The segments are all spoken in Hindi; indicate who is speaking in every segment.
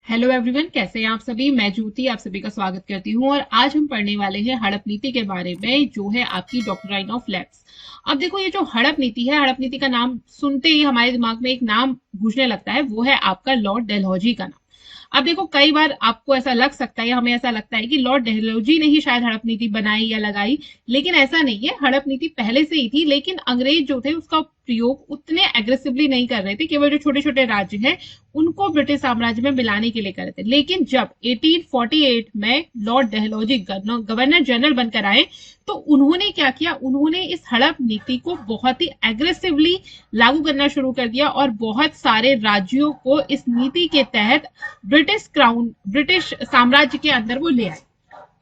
Speaker 1: हेलो एवरीवन, कैसे हैं आप सभी। मैं ज्योति आप सभी का स्वागत करती हूं और आज हम पढ़ने वाले हैं हड़प नीति के बारे में, जो है आपकी डॉक्ट्राइन ऑफ लैप्स। अब देखो, ये जो हड़प नीति है, हड़प नीति का नाम सुनते ही हमारे दिमाग में एक नाम गूंजने लगता है, वो है आपका लॉर्ड डलहौजी का नाम। अब देखो, कई बार आपको ऐसा लग सकता है या हमें ऐसा लगता है कि लॉर्ड डलहौजी ने ही शायद हड़प नीति बनाई या लगाई, लेकिन ऐसा नहीं है। हड़प नीति पहले से ही थी, लेकिन अंग्रेज जो थे उसका प्रयोग उतने एग्रेसिवली नहीं कर रहे थे। केवल जो छोटे छोटे राज्य हैं उनको ब्रिटिश साम्राज्य में मिलाने के लिए कर रहे थे। लेकिन जब 1848 में लॉर्ड डलहौजी गवर्नर जनरल बनकर आए, तो उन्होंने क्या किया, उन्होंने इस हड़प नीति को बहुत ही एग्रेसिवली लागू करना शुरू कर दिया और बहुत सारे राज्यों को इस नीति के तहत ब्रिटिश साम्राज्य के अंदर वो ले आए।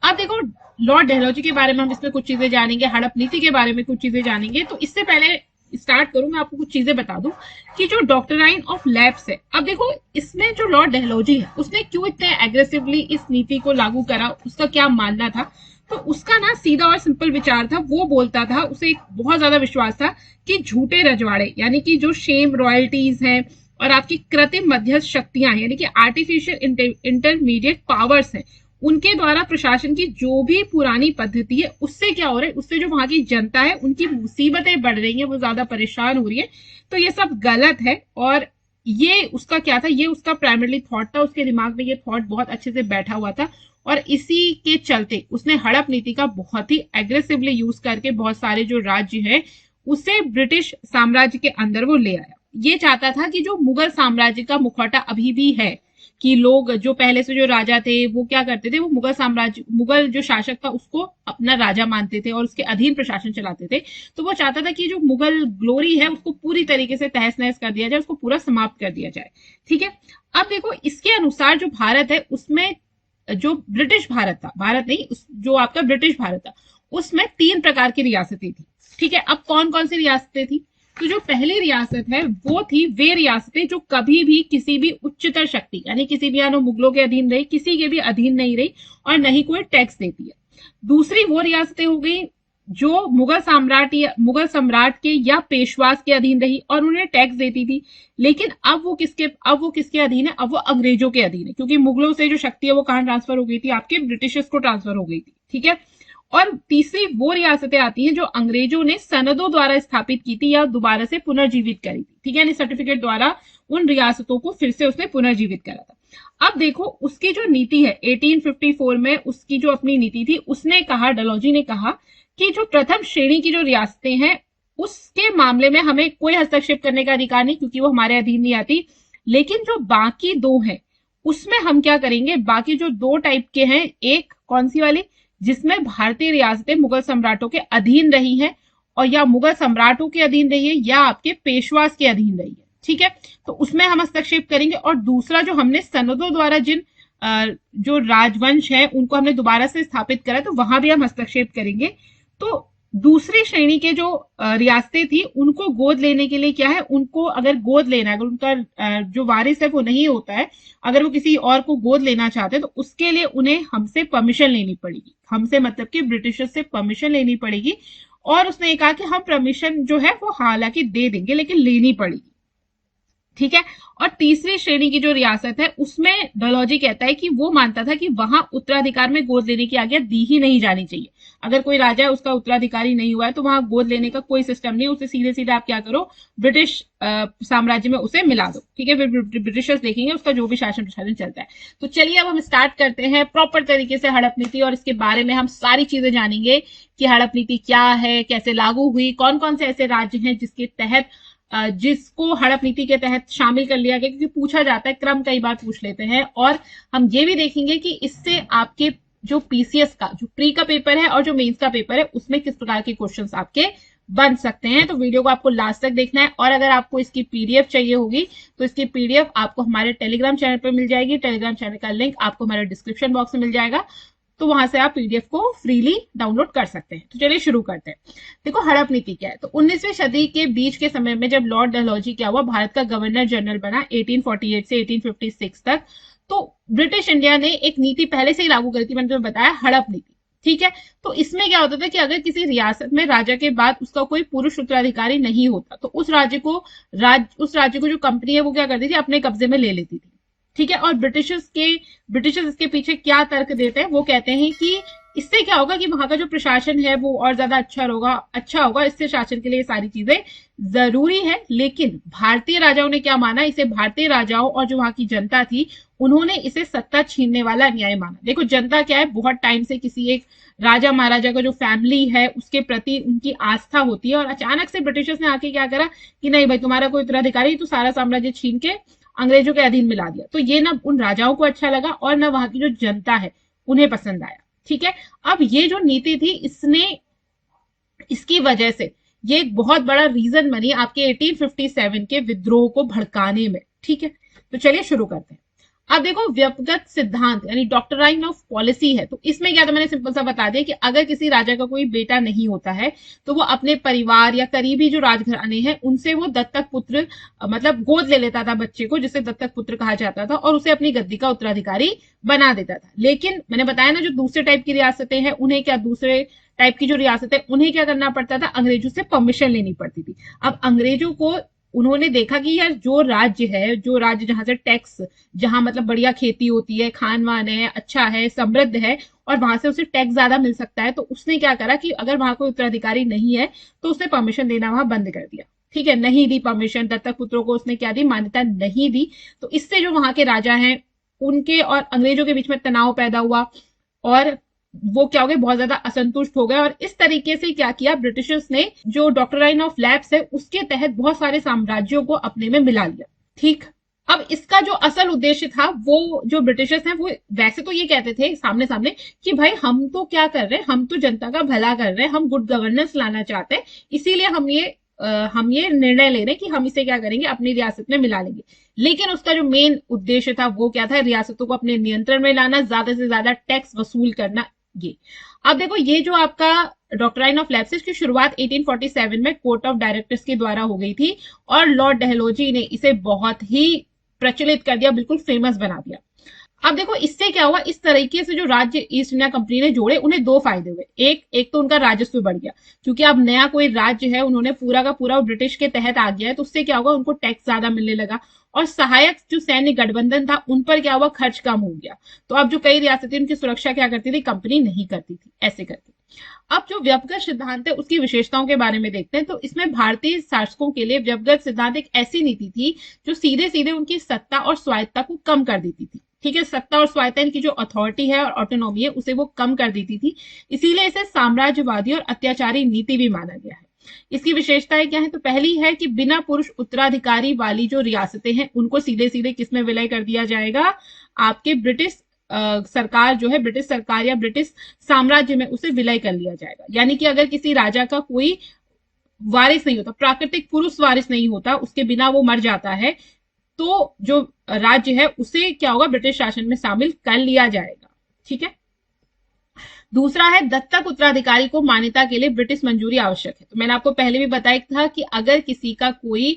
Speaker 1: अब देखो, लॉर्ड डलहौजी के बारे में हम इसमें कुछ चीजें जानेंगे, हड़प नीति के बारे में कुछ चीजें जानेंगे। तो इससे पहले स्टार्ट करूं, मैं आपको कुछ चीजें बता दूं कि जो डॉक्ट्राइन ऑफ लैप्स है, अब देखो इसमें जो लॉर्ड डलहौजी है उसने क्यों इतने एग्रेसिवली इस नीति को लागू करा, उसका क्या मानना था। तो उसका ना सीधा और सिंपल विचार था। वो बोलता था, उसे एक बहुत ज्यादा विश्वास था कि झूठे रजवाड़े यानी कि जो शेम रॉयल्टीज हैं और आपकी कृत्रिम मध्यस्थ शक्तियां हैं, यानी कि आर्टिफिशियल इंटरमीडिएट पावर्स हैं, उनके द्वारा प्रशासन की जो भी पुरानी पद्धति है, उससे क्या हो रहा है, उससे जो वहां की जनता है उनकी मुसीबतें बढ़ रही हैं, वो ज्यादा परेशान हो रही है। तो ये सब गलत है। और ये उसका क्या था, ये उसका प्राइमरी थॉट था। उसके दिमाग में ये थॉट बहुत अच्छे से बैठा हुआ था और इसी के चलते उसने हड़प नीति का बहुत ही एग्रेसिवली यूज करके बहुत सारे जो राज्य है उसे ब्रिटिश साम्राज्य के अंदर वो ले आया। ये चाहता था कि जो मुगल साम्राज्य का मुखौटा अभी भी है, कि लोग जो पहले से जो राजा थे वो क्या करते थे, वो मुगल जो शासक था उसको अपना राजा मानते थे और उसके अधीन प्रशासन चलाते थे। तो वो चाहता था कि जो मुगल ग्लोरी है उसको पूरी तरीके से तहस नहस कर दिया जाए, उसको पूरा समाप्त कर दिया जाए। ठीक है। अब देखो, इसके अनुसार जो भारत है उसमें जो ब्रिटिश भारत था, भारत नहीं, जो आपका ब्रिटिश भारत था, उसमें 3 प्रकार की रियासतें थी। ठीक है। अब कौन कौन सी रियासतें थी, तो जो पहली रियासत है वो थी वे रियासतें जो कभी भी किसी भी उच्चतर शक्ति यानी किसी भी मुगलों के अधीन रही, किसी के भी अधीन नहीं रही और न ही कोई टैक्स देती है। दूसरी वो रियासतें हो गई जो मुगल सम्राट के या पेशवास के अधीन रही और उन्हें टैक्स देती थी। लेकिन अब वो किसके अधीन है, अब वो अंग्रेजों के अधीन है, क्योंकि मुगलों से जो शक्ति है वो कहां ट्रांसफर हो गई थी, आपके ब्रिटिशर्स को ट्रांसफर हो गई थी। ठीक है। और तीसरी वो रियासतें आती हैं जो अंग्रेजों ने सनदों द्वारा स्थापित की थी या दोबारा से पुनर्जीवित करी थी। ठीक है, यानी सर्टिफिकेट द्वारा उन रियासतों को फिर से उसने पुनर्जीवित करा था। अब देखो, उसकी जो नीति है 1854 में, उसकी जो अपनी नीति थी, उसने कहा, डलहौजी ने कहा कि जो प्रथम श्रेणी की जो रियासतें हैं उसके मामले में हमें कोई हस्तक्षेप करने का अधिकार नहीं, क्योंकि वो हमारे अधीन नहीं आती। लेकिन जो बाकी 2 हैं उसमें हम क्या करेंगे, बाकी जो 2 टाइप के हैं, एक कौन सी वाली, जिसमें भारतीय रियासतें मुगल सम्राटों के अधीन रही हैं और या मुगल सम्राटों के अधीन रही है या आपके पेशवास के अधीन रही है। ठीक है। तो उसमें हम हस्तक्षेप करेंगे। और दूसरा, जो हमने सनदों द्वारा जिन जो राजवंश है उनको हमने दोबारा से स्थापित करा, तो वहां भी हम हस्तक्षेप करेंगे। तो दूसरी श्रेणी के जो रियासतें थी उनको गोद लेने के लिए क्या है, उनको अगर गोद लेना है, अगर उनका जो वारिस है वो नहीं होता है, अगर वो किसी और को गोद लेना चाहते हैं, तो उसके लिए उन्हें हमसे परमिशन लेनी पड़ेगी। हमसे मतलब कि ब्रिटिशर्स से परमिशन लेनी पड़ेगी। और उसने कहा कि हम परमिशन जो है वो हालांकि दे देंगे, लेकिन लेनी पड़ेगी। ठीक है। और तीसरी श्रेणी की जो रियासत है उसमें डलहौजी कहता है कि वो मानता था कि वहां उत्तराधिकार में गोद लेने की आज्ञा दी ही नहीं जानी चाहिए। अगर कोई राजा है उसका उत्तराधिकारी नहीं हुआ है तो वहां गोद लेने का कोई सिस्टम नहीं, उसे सीधे सीधे आप क्या करो, ब्रिटिश साम्राज्य में उसे मिला दो। ठीक है। फिर ब्रिटिशर्स देखेंगे उसका जो भी शासन प्रशासन चलता है। तो चलिए अब हम स्टार्ट करते हैं प्रॉपर तरीके से हड़प नीति, और इसके बारे में हम सारी चीजें जानेंगे कि हड़प नीति क्या है, कैसे लागू हुई, कौन कौन से ऐसे राज्य हैं जिसके तहत जिसको हड़प नीति के तहत शामिल कर लिया गया, क्योंकि पूछा जाता है, क्रम कई बार पूछ लेते हैं। और हम ये भी देखेंगे कि इससे आपके जो पीसीएस का जो प्री का पेपर है और जो मेंस का पेपर है उसमें किस प्रकार के क्वेश्चंस आपके बन सकते हैं। तो वीडियो को आपको लास्ट तक देखना है। और अगर आपको इसकी पीडीएफ चाहिए होगी तो इसकी पीडीएफ आपको हमारे टेलीग्राम चैनल पर मिल जाएगी। टेलीग्राम चैनल का लिंक आपको हमारे डिस्क्रिप्शन बॉक्स में मिल जाएगा, तो वहां से आप पीडीएफ को फ्रीली डाउनलोड कर सकते हैं। तो चलिए शुरू करते हैं। देखो, हड़प नीति क्या है। तो 19वीं सदी के बीच के समय में जब लॉर्ड डलहौजी क्या हुआ, भारत का गवर्नर जनरल बना 1848 से 1856 तक, तो ब्रिटिश इंडिया ने एक नीति पहले से ही लागू करी थी, मैंने तुम्हें बताया, हड़प नीति। ठीक है। तो इसमें क्या होता था कि अगर किसी रियासत में राजा के बाद उसका कोई पुरुष उत्तराधिकारी नहीं होता, तो उस राज्य को जो कंपनी है वो क्या करती थी, अपने कब्जे में ले लेती थी। ठीक है। और ब्रिटिशर्स इसके पीछे क्या तर्क देते हैं, वो कहते हैं कि इससे क्या होगा कि वहां का जो प्रशासन है वो और ज्यादा अच्छा होगा, इससे शासन के लिए ये सारी चीजें जरूरी है। लेकिन भारतीय राजाओं ने क्या माना, इसे भारतीय राजाओं और जो वहां की जनता थी उन्होंने इसे सत्ता छीनने वाला अन्याय माना। देखो जनता क्या है, बहुत टाइम से किसी एक राजा महाराजा का जो फैमिली है उसके प्रति उनकी आस्था होती है, और अचानक से ब्रिटिशर्स ने आके क्या करा कि नहीं भाई तुम्हारा कोई उत्तराधिकारी, तो सारा साम्राज्य छीन के अंग्रेजों के अधीन मिला दिया। तो ये ना उन राजाओं को अच्छा लगा और ना वहां की जो जनता है उन्हें पसंद आया। ठीक है। अब ये जो नीति थी इसकी वजह से ये एक बहुत बड़ा रीजन बनी आपके 1857 के विद्रोह को भड़काने में। ठीक है। तो चलिए शुरू करते हैं। अब देखो व्यक्तिगत सिद्धांत यानी डॉक्ट्राइन ऑफ पॉलिसी है, तो इसमें क्या था, मैंने सिंपल सा बता दिया कि अगर किसी राजा का कोई बेटा नहीं होता है तो वो अपने परिवार या करीबी जो राजघराने हैं उनसे वो दत्तक पुत्र मतलब गोद ले लेता था बच्चे को, जिसे दत्तक पुत्र कहा जाता था, और उसे अपनी गद्दी का उत्तराधिकारी बना देता था। लेकिन मैंने बताया ना, जो दूसरे टाइप की रियासतें हैं उन्हें क्या, दूसरे टाइप की जो रियासतें उन्हें क्या करना पड़ता था, अंग्रेजों से परमिशन लेनी पड़ती थी। अब अंग्रेजों को उन्होंने देखा कि यार जो राज्य जहां से टैक्स, जहां मतलब बढ़िया खेती होती है, खान वान है, अच्छा है, समृद्ध है, और वहां से उसे टैक्स ज्यादा मिल सकता है, तो उसने क्या करा कि अगर वहां कोई उत्तराधिकारी नहीं है तो उसने परमिशन देना वहां बंद कर दिया। ठीक है, नहीं दी परमिशन, दत्तक पुत्रों को उसने क्या दी, मान्यता नहीं दी। तो इससे जो वहां के राजा हैं उनके और अंग्रेजों के बीच में तनाव पैदा हुआ, और वो क्या हो गए, बहुत ज्यादा असंतुष्ट हो गए। और इस तरीके से क्या किया, ब्रिटिशर्स ने जो डॉक्ट्राइन ऑफ लैप्स है उसके तहत बहुत सारे साम्राज्यों को अपने में मिला लिया। ठीक। अब इसका जो असल उद्देश्य था, वो जो ब्रिटिशर्स हैं वो वैसे तो ये कहते थे सामने सामने कि भाई हम तो क्या कर रहे हैं, हम तो जनता का भला कर रहे हैं, हम गुड गवर्नेंस लाना चाहते हैं, इसीलिए हम ये निर्णय ले रहे हैं कि हम इसे क्या करेंगे, अपनी रियासत में मिला लेंगे। लेकिन उसका जो मेन उद्देश्य था वो क्या था, रियासतों को अपने नियंत्रण में लाना, ज्यादा से ज्यादा टैक्स वसूल करना। ये अब देखो, ये जो आपका डॉक्ट्राइन ऑफ लैप्स की शुरुआत 1847 में कोर्ट ऑफ डायरेक्टर्स के द्वारा हो गई थी, और लॉर्ड डलहौजी ने इसे बहुत ही प्रचलित कर दिया, बिल्कुल फेमस बना दिया। अब देखो इससे क्या हुआ, इस तरीके से जो राज्य ईस्ट इंडिया कंपनी ने जोड़े उन्हें दो फायदे हुए। एक तो उनका राजस्व बढ़ गया, क्योंकि अब नया कोई राज्य है, उन्होंने पूरा का पूरा ब्रिटिश के तहत आ गया है, तो उससे क्या होगा, उनको टैक्स ज्यादा मिलने लगा। और सहायक जो सैन्य गठबंधन था उन पर क्या हुआ, खर्च कम हो गया। तो अब जो कई रियासतें उनकी सुरक्षा क्या करती थी, कंपनी नहीं करती थी, ऐसे करके। अब जो व्यक्तिगत सिद्धांत है उसकी विशेषताओं के बारे में देखते हैं। तो इसमें भारतीय शासकों के लिए व्यक्तिगत सिद्धांत एक ऐसी नीति थी जो सीधे सीधे उनकी सत्ता और स्वायत्ता को कम कर देती थी। ठीक है, सत्ता और स्वायत्ता, इनकी जो अथॉरिटी है और ऑटोनॉमी है उसे वो कम कर देती थी, इसीलिए इसे साम्राज्यवादी और अत्याचारी नीति भी माना गया है। इसकी विशेषताएं क्या है, तो पहली है कि बिना पुरुष उत्तराधिकारी वाली जो रियासतें हैं उनको सीधे सीधे किसमें विलय कर दिया जाएगा, आपके ब्रिटिश सरकार जो है, ब्रिटिश सरकार या ब्रिटिश साम्राज्य में उसे विलय कर लिया जाएगा। यानी कि अगर किसी राजा का कोई वारिस नहीं होता, प्राकृतिक पुरुष वारिस नहीं होता, उसके बिना वो मर जाता है, तो जो राज्य है उसे क्या होगा, ब्रिटिश शासन में शामिल कर लिया जाएगा। ठीक है। दूसरा है, दत्तक उत्तराधिकारी को मान्यता के लिए ब्रिटिश मंजूरी आवश्यक है। तो मैंने आपको पहले भी बताया था कि अगर किसी का कोई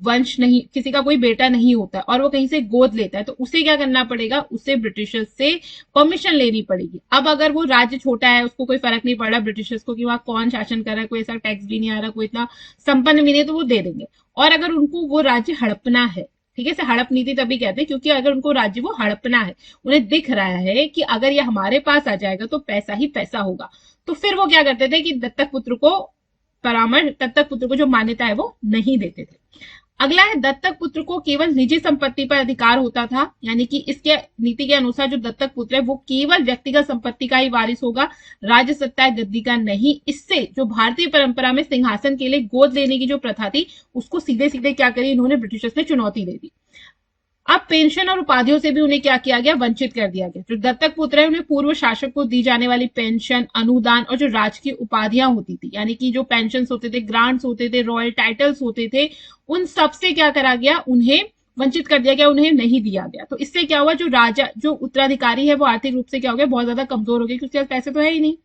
Speaker 1: वंश नहीं, किसी का कोई बेटा नहीं होता और वो कहीं से गोद लेता है, तो उसे क्या करना पड़ेगा, उसे ब्रिटिशर्स से परमिशन लेनी पड़ेगी। अब अगर वो राज्य छोटा है, उसको कोई फर्क नहीं पड़ रहा ब्रिटिशर्स को कि वहां कौन शासन कर रहा है, कोई ऐसा टैक्स भी नहीं आ रहा, कोई इतना संपन्न भी नहीं, तो वो दे देंगे। और अगर उनको वो राज्य हड़पना है, ठीक है, इसे हड़प नीति तभी कहते हैं क्योंकि अगर उनको राज्य वो हड़पना है, उन्हें दिख रहा है कि अगर ये हमारे पास आ जाएगा तो पैसा ही पैसा होगा, तो फिर वो क्या करते थे कि दत्तक पुत्र को जो मान्यता है वो नहीं देते थे। अगला है, दत्तक पुत्र को केवल निजी संपत्ति पर अधिकार होता था, यानी कि इसके नीति के अनुसार जो दत्तक पुत्र है वो केवल व्यक्तिगत संपत्ति का ही वारिस होगा, राज्य सत्ता गद्दी का नहीं। इससे जो भारतीय परंपरा में सिंहासन के लिए गोद लेने की जो प्रथा थी उसको सीधे सीधे क्या करी, इन्होंने ब्रिटिशर्स ने चुनौती दे दी। अब पेंशन और उपाधियों से भी उन्हें क्या किया गया, वंचित कर दिया गया। जो दत्तक पुत्र है उन्हें पूर्व शासक को दी जाने वाली पेंशन, अनुदान और जो राजकीय उपाधियां होती थी, यानी कि जो पेंशन होते थे, ग्रांट्स होते थे, रॉयल टाइटल्स होते थे, उन सब से क्या करा गया, उन्हें वंचित कर दिया गया, उन्हें नहीं दिया गया। तो इससे क्या हुआ, जो उत्तराधिकारी है वो आर्थिक रूप से क्या हो गया, बहुत ज्यादा कमजोर हो गया, क्योंकि पैसे तो है ही नहीं।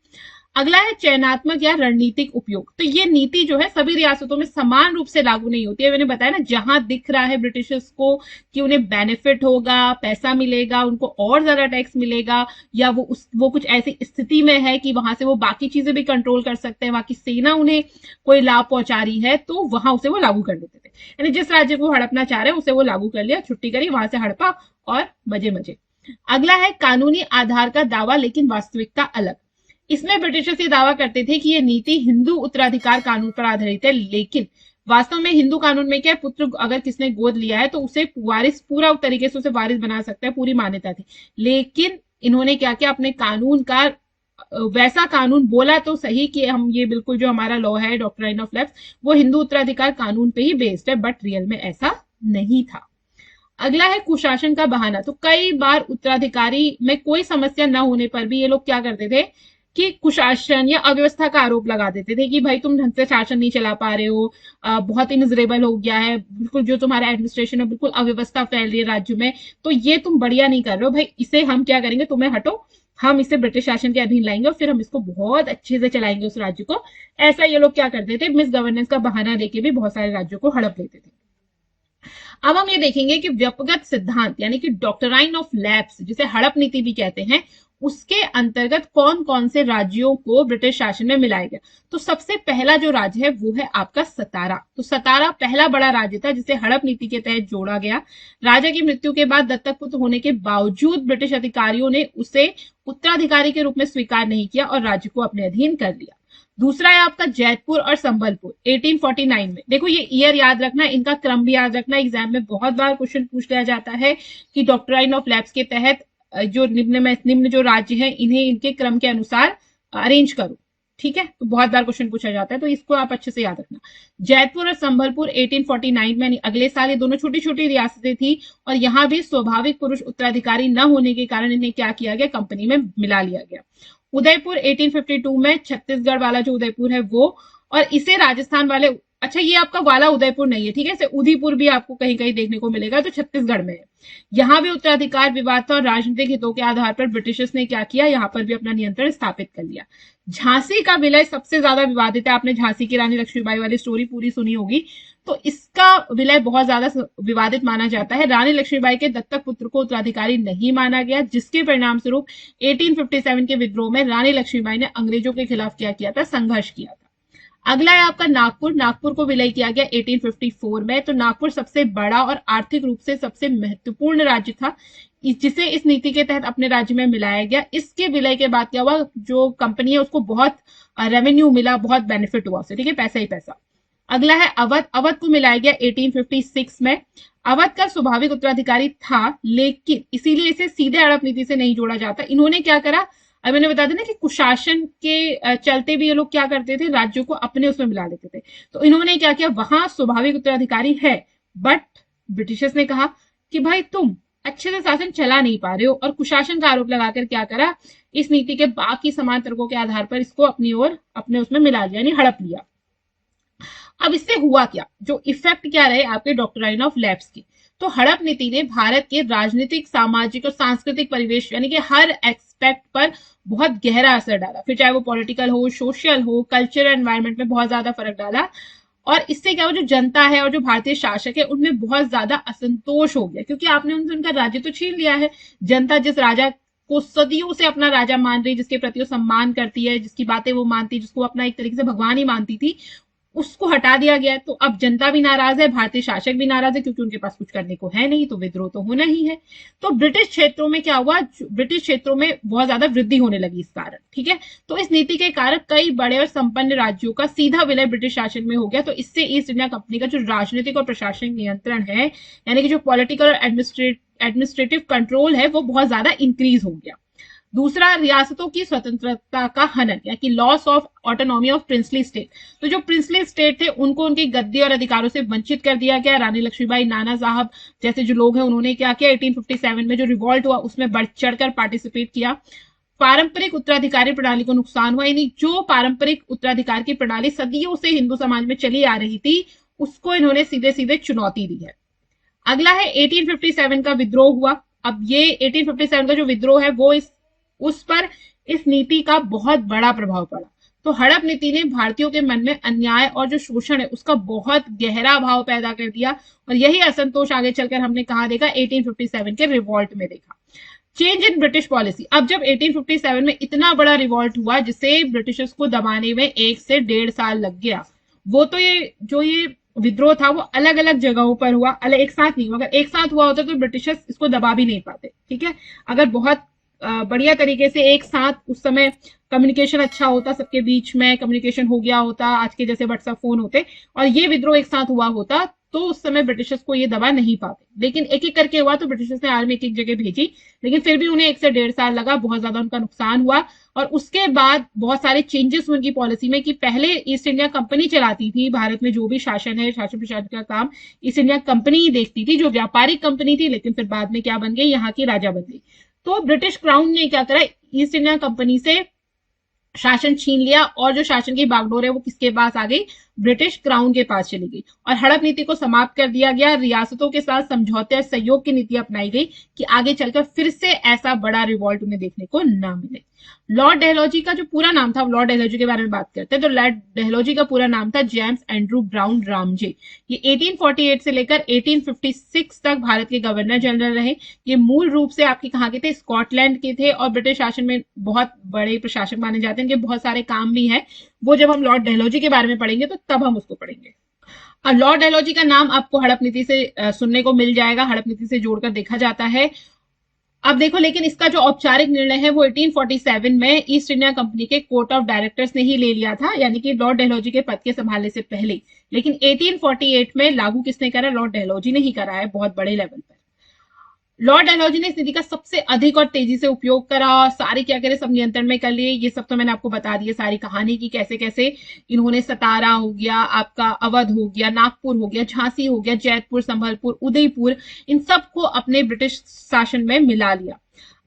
Speaker 1: अगला है चयनात्मक या रणनीतिक उपयोग। तो ये नीति जो है सभी रियासतों में समान रूप से लागू नहीं होती है। मैंने बताया ना, जहां दिख रहा है ब्रिटिशर्स को कि उन्हें बेनिफिट होगा, पैसा मिलेगा, उनको और ज्यादा टैक्स मिलेगा, या वो कुछ ऐसी स्थिति में है कि वहां से वो बाकी चीजें भी कंट्रोल कर सकते हैं, वहां की सेना उन्हें कोई लाभ पहुंचा रही है, तो वहां उसे वो लागू कर देते थे। यानी जिस राज्य को हड़पना चाह रहे हैं उसे वो लागू कर लिया, छुट्टी करी, वहां से हड़पा और मजे मजे। अगला है कानूनी आधार का दावा लेकिन वास्तविकता अलग। इसमें ब्रिटिशर्स ये दावा करते थे कि ये नीति हिंदू उत्तराधिकार कानून पर आधारित है, लेकिन वास्तव में हिंदू कानून में क्या है, पुत्र अगर किसने गोद लिया है तो उसे वारिस, पूरा तरीके से उसे वारिस बना सकता है, पूरी मान्यता थी। लेकिन इन्होंने क्या किया, अपने कानून का वैसा कानून बोला तो सही कि हम ये बिल्कुल जो हमारा लॉ है डॉक्ट्राइन ऑफ लेफ्ट वो हिंदू उत्तराधिकार कानून पे ही बेस्ड है, बट रियल में ऐसा नहीं था। अगला है कुशासन का बहाना। तो कई बार उत्तराधिकारी में कोई समस्या न होने पर भी ये लोग क्या करते थे कि कुशासन या अव्यवस्था का आरोप लगा देते थे कि भाई तुम ढंग से शासन नहीं चला पा रहे हो, बहुत ही मिजरेबल हो गया है, बिल्कुल जो तुम्हारा एडमिनिस्ट्रेशन है बिल्कुल अव्यवस्था फैल रही है राज्य में, तो ये तुम बढ़िया नहीं कर रहे हो भाई, इसे हम क्या करेंगे, तुम्हें हटो, हम इसे ब्रिटिश शासन के अधीन लाएंगे और फिर हम इसको बहुत अच्छे से चलाएंगे उस राज्य को। ऐसा ये लोग क्या करते थे, मिस गवर्नेंस का बहाना देके भी बहुत सारे राज्यों को हड़प लेते थे। अब हम ये देखेंगे कि व्यक्तिगत सिद्धांत यानी कि डॉक्टराइन ऑफ लैप्स, जिसे हड़प नीति भी कहते हैं, उसके अंतर्गत कौन कौन से राज्यों को ब्रिटिश शासन में मिलाया गया। तो सबसे पहला जो राज्य है वो है आपका सतारा। तो सतारा पहला बड़ा राज्य था जिसे हड़प नीति के तहत जोड़ा गया। राजा की मृत्यु के बाद दत्तक पुत्र होने के बावजूद ब्रिटिश अधिकारियों ने उसे उत्तराधिकारी के रूप में स्वीकार नहीं किया और राज्य को अपने अधीन कर लिया। दूसरा है आपका जैतपुर और संबलपुर 1849 में। देखो ये ईयर याद रखना, इनका क्रम भी याद रखना, एग्जाम में बहुत बार क्वेश्चन पूछ लिया जाता है कि डॉक्ट्राइन ऑफ लैप्स के तहत जो निम्न जो राज्य हैं इन्हें इनके क्रम के अनुसार अरेंज करो, ठीक है। तो बहुत बार क्वेश्चन पूछा जाता है, तो इसको आप अच्छे से याद रखना। जैतपुर और संबलपुर 1849 में, अगले साल, ये दोनों छोटी छोटी रियासतें थी और यहाँ भी स्वाभाविक पुरुष उत्तराधिकारी न होने के कारण इन्हें क्या किया गया, कंपनी में मिला लिया गया। उदयपुर 1852 में, छत्तीसगढ़ वाला जो उदयपुर है वो, और इसे राजस्थान वाले, अच्छा ये आपका वाला उदयपुर नहीं है, ठीक है, इसे उदयपुर भी आपको कहीं कहीं देखने को मिलेगा, तो छत्तीसगढ़ में है। यहां भी उत्तराधिकार विवाद था और राजनीतिक हितों के आधार पर ब्रिटिशर्स ने क्या किया, यहां पर भी अपना नियंत्रण स्थापित कर लिया। झांसी का विलय सबसे ज्यादा विवादित है। आपने झांसी की रानी लक्ष्मीबाई वाली स्टोरी पूरी सुनी होगी, तो इसका विलय बहुत ज्यादा विवादित माना जाता है। रानी लक्ष्मीबाई के दत्तक पुत्र को उत्तराधिकारी नहीं माना गया, जिसके परिणाम स्वरूप 1857 के विद्रोह में रानी लक्ष्मीबाई ने अंग्रेजों के खिलाफ क्या किया था, संघर्ष किया था। अगला है आपका नागपुर। नागपुर को विलय किया गया 1854 में। तो नागपुर सबसे बड़ा और आर्थिक रूप से सबसे महत्वपूर्ण राज्य था, जिसे इस नीति के तहत अपने राज्य में मिलाया गया। इसके विलय के बाद क्या हुआ, जो कंपनी है उसको बहुत रेवेन्यू मिला, बहुत बेनिफिट हुआ उसे, ठीक है, पैसा ही पैसा। अगला है अवध। अवध को मिलाया गया 1856 में। अवध का स्वाभाविक उत्तराधिकारी था, लेकिन इसीलिए इसे सीधे हड़प नीति से नहीं जोड़ा जाता। इन्होंने क्या करा, अब मैंने बता देना कि कुशासन के चलते भी ये लोग क्या करते थे, राज्यों को अपने उसमें मिला लेते थे। तो इन्होंने क्या किया, वहां स्वाभाविक उत्तराधिकारी है, बट ब्रिटिशर्स ने कहा कि भाई तुम अच्छे से शासन चला नहीं पा रहे हो, और कुशासन का आरोप लगाकर क्या करा, इस नीति के बाकी समान तर्कों के आधार पर इसको अपनी ओर अपने उसमें मिला लिया, यानी हड़प लिया। अब इससे हुआ क्या, जो इफेक्ट क्या रहे आपके डॉक्ट्राइन ऑफ लैप्स की। तो हड़प नीति ने भारत के राजनीतिक, सामाजिक और सांस्कृतिक परिवेश यानी कि हर एक्सपेक्ट पर बहुत गहरा असर डाला। फिर चाहे वो पॉलिटिकल हो, सोशल हो, कल्चरल एनवायरनमेंट में बहुत ज्यादा फर्क डाला। और इससे क्या हुआ, जो जनता है और जो भारतीय शासक है उनमें बहुत ज्यादा असंतोष हो गया, क्योंकि आपने उनसे उनका राज्य तो छीन लिया है। जनता जिस राजा को सदियों से अपना राजा मान रही, जिसके प्रति वो सम्मान करती है, जिसकी बातें वो मानती, जिसको अपना एक तरीके से भगवान ही मानती थी, उसको हटा दिया गया। तो अब जनता भी नाराज है, भारतीय शासक भी नाराज है, क्योंकि उनके पास कुछ करने को है नहीं, तो विद्रोह तो होना ही है। तो ब्रिटिश क्षेत्रों में क्या हुआ, ब्रिटिश क्षेत्रों में बहुत ज्यादा वृद्धि होने लगी इस कारण, ठीक है। तो इस नीति के कारण कई बड़े और संपन्न राज्यों का सीधा विलय ब्रिटिश शासन में हो गया। तो इससे ईस्ट इंडिया कंपनी का जो राजनीतिक और प्रशासनिक नियंत्रण है, यानी कि जो पॉलिटिकल और एडमिनिस्ट्रेटिव कंट्रोल है, वो बहुत ज्यादा इंक्रीज हो गया। दूसरा, रियासतों की स्वतंत्रता का हनन, या कि loss of autonomy of princely state. तो जो प्रिंसली स्टेट थे उनको उनकी गद्दी और अधिकारों से वंचित कर दिया गया। रानी लक्ष्मीबाई, नाना साहब जैसे जो लोग हैं, उन्होंने क्या किया, 1857 में जो रिवॉल्ट हुआ उसमें बढ़ चढ़कर पार्टिसिपेट किया। पारंपरिक उत्तराधिकारी प्रणाली को नुकसान हुआ, यानी जो पारंपरिक उत्तराधिकार की प्रणाली सदियों से हिंदू समाज में चली आ रही थी, उसको इन्होंने सीधे सीधे चुनौती दी है। अगला है 1857 का विद्रोह हुआ। अब ये 1857 का जो विद्रोह है वो उस पर इस नीति का बहुत बड़ा प्रभाव पड़ा। तो हड़प नीति ने भारतीयों के मन में अन्याय और जो शोषण है उसका बहुत गहरा भाव पैदा कर दिया, और यही असंतोष आगे चलकर हमने कहा देखा 1857 के रिवॉल्ट में देखा। चेंज इन ब्रिटिश पॉलिसी, अब जब 1857 में इतना बड़ा रिवॉल्ट हुआ जिसे ब्रिटिशर्स को दबाने में 1 से 1.5 साल लग गया, वो तो ये विद्रोह था वो अलग अलग जगहों पर हुआ, अलग एक साथ नहीं हुआ। अगर एक साथ हुआ होता तो ब्रिटिशर्स इसको दबा भी नहीं पाते, ठीक है। अगर बहुत बढ़िया तरीके से एक साथ उस समय कम्युनिकेशन अच्छा होता, सबके बीच में कम्युनिकेशन हो गया होता, आज के जैसे व्हाट्सएप फोन होते, और ये विद्रोह एक साथ हुआ होता, तो उस समय ब्रिटिशर्स को ये दबा नहीं पाते। लेकिन एक एक करके हुआ तो ब्रिटिशर्स ने आर्मी एक एक जगह भेजी, लेकिन फिर भी उन्हें 1 से 1.5 साल लगा, बहुत ज्यादा उनका नुकसान हुआ। और उसके बाद बहुत सारे चेंजेस उनकी पॉलिसी में, कि पहले ईस्ट इंडिया कंपनी चलाती थी भारत में, जो भी शासन है, शासन प्रशासन का काम ईस्ट इंडिया कंपनी ही देखती थी, जो व्यापारिक कंपनी थी, लेकिन फिर बाद में क्या बन गई, यहाँ की राजा बन गई। तो ब्रिटिश क्राउन ने क्या करा, ईस्ट इंडिया कंपनी से शासन छीन लिया, और जो शासन की बागडोर है वो किसके पास आ गई, ब्रिटिश क्राउन के पास चली गई, और हड़प नीति को समाप्त कर दिया गया। रियासतों के साथ समझौते और सहयोग की नीति अपनाई गई कि आगे चलकर फिर से ऐसा बड़ा रिवॉल्ट उन्हें देखने को ना मिले। लॉर्ड डलहौजी का जो पूरा नाम था, लॉर्ड डलहौजी के बारे में बात करते हैं, तो लॉर्ड डलहौजी का पूरा नाम था जेम्स एंड्रू ब्राउन रामजे। ये 1848 से लेकर 1856 तक भारत के गवर्नर जनरल रहे। ये मूल रूप से आपके कहाँ के थे, स्कॉटलैंड के थे, और ब्रिटिश शासन में बहुत बड़े प्रशासक माने जाते हैं। इनके बहुत सारे काम भी हैं, वो जब हम लॉर्ड डलहौजी के बारे में पढ़ेंगे तो तब हम उसको पढ़ेंगे। और लॉर्ड डलहौजी का नाम आपको हड़प नीति से सुनने को मिल जाएगा, हड़प नीति से जोड़कर देखा जाता है। अब देखो, लेकिन इसका जो औपचारिक निर्णय है वो 1847 में ईस्ट इंडिया कंपनी के कोर्ट ऑफ डायरेक्टर्स ने ही ले लिया था, यानी कि लॉर्ड डलहौजी के पद के संभालने से पहले। लेकिन 1848 में लागू किसने करा, लॉर्ड डलहौजी ने ही करा है, बहुत बड़े लेवल पर। लॉर्ड डलहौजी ने इस नीति का सबसे अधिक और तेजी से उपयोग करा, और सारे क्या करे सब नियंत्रण में कर लिए। ये सब तो मैंने आपको बता दिया सारी कहानी की, कैसे कैसे इन्होंने सतारा हो गया, आपका अवध हो गया, नागपुर हो गया, झांसी हो गया, जैतपुर, संभलपुर, उदयपुर, इन सबको अपने ब्रिटिश शासन में मिला लिया।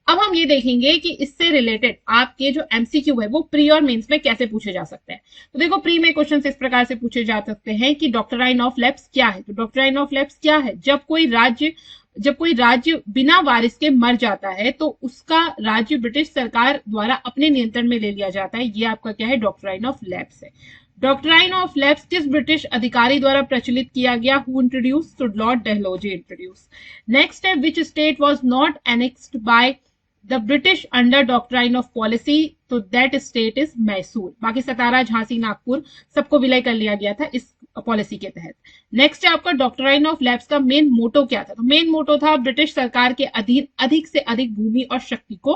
Speaker 1: अब हम ये देखेंगे कि इससे रिलेटेड आपके जो एमसीक्यू है वो प्री और मेंस में कैसे पूछे जा सकते हैं। तो देखो, प्री में क्वेश्चन इस प्रकार से पूछे जा सकते हैं कि डॉक्ट्राइन ऑफ लैप्स क्या है। तो डॉक्ट्राइन ऑफ लैप्स क्या है, जब कोई राज्य बिना वारिस के मर जाता है तो उसका राज्य ब्रिटिश सरकार द्वारा अपने नियंत्रण में ले लिया जाता है। ये आपका क्या है, डॉक्ट्राइन ऑफ लैप्स है। डॉक्ट्राइन ऑफ लैप्स किस ब्रिटिश अधिकारी द्वारा प्रचलित किया गया, हु इंट्रोड्यूस, तो लॉर्ड डलहौजी इंट्रोड्यूस। नेक्स्ट है, which state was not annexed by the British under doctrine of policy, तो दैट स्टेट इज मैसूर। बाकी सतारा, झांसी, नागपुर सबको विलय कर लिया गया था इस पॉलिसी के तहत। नेक्स्ट है आपका डॉक्ट्राइन ऑफ लैप्स का मेन मोटो क्या था, तो मेन मोटो था ब्रिटिश सरकार के अधीन अधिक से अधिक भूमि और शक्ति को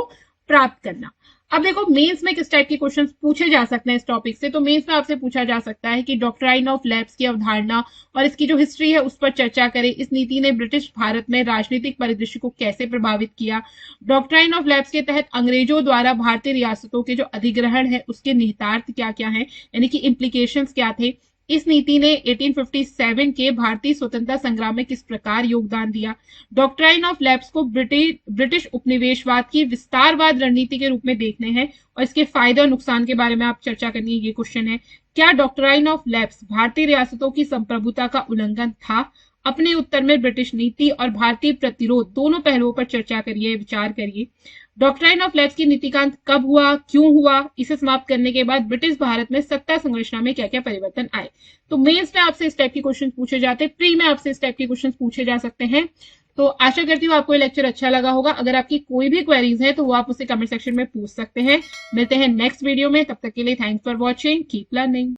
Speaker 1: प्राप्त करना। अब देखो, मेंस में किस टाइप के क्वेश्चंस पूछे जा सकते हैं इस टॉपिक से। तो मेंस में आपसे पूछा जा सकता है कि डॉक्ट्राइन ऑफ लैप्स की अवधारणा और इसकी जो हिस्ट्री है उस पर चर्चा करें। इस नीति ने ब्रिटिश भारत में राजनीतिक परिदृश्य को कैसे प्रभावित किया। डॉक्ट्राइन ऑफ लैप्स के तहत अंग्रेजों द्वारा भारतीय रियासतों के जो अधिग्रहण है उसके निहितार्थ क्या क्या है, यानी कि इम्प्लीकेशंस क्या थे। इस नीति ने 1857 के भारतीय स्वतंत्रता संग्राम में किस प्रकार योगदान दिया। डॉक्ट्राइन ऑफ लैप्स को ब्रिटिश उपनिवेशवाद की विस्तारवाद रणनीति के रूप में देखने हैं, और इसके फायदे और नुकसान के बारे में आप चर्चा करनी है, ये क्वेश्चन है। क्या डॉक्ट्राइन ऑफ लैप्स भारतीय रियासतों की संप्रभुता का उल्लंघन था। अपने उत्तर में ब्रिटिश नीति और भारतीय प्रतिरोध दोनों पहलुओं पर चर्चा करिए, विचार करिए। डॉक्ट्राइन ऑफ लैप्स की नीतिकांत कब हुआ, क्यों हुआ, इसे समाप्त करने के बाद ब्रिटिश भारत में सत्ता संरचना में क्या क्या परिवर्तन आए। तो मेंस में आपसे इस टाइप के क्वेश्चन पूछे जाते हैं, प्री में आपसे इस टाइप के क्वेश्चन पूछे जा सकते हैं। तो आशा करती हूँ आपको ये लेक्चर अच्छा लगा होगा। अगर आपकी कोई भी क्वेरीज है तो वो आप उसे कमेंट सेक्शन में पूछ सकते हैं। मिलते हैं नेक्स्ट वीडियो में, तब तक के लिए thanks for watching, keep learning.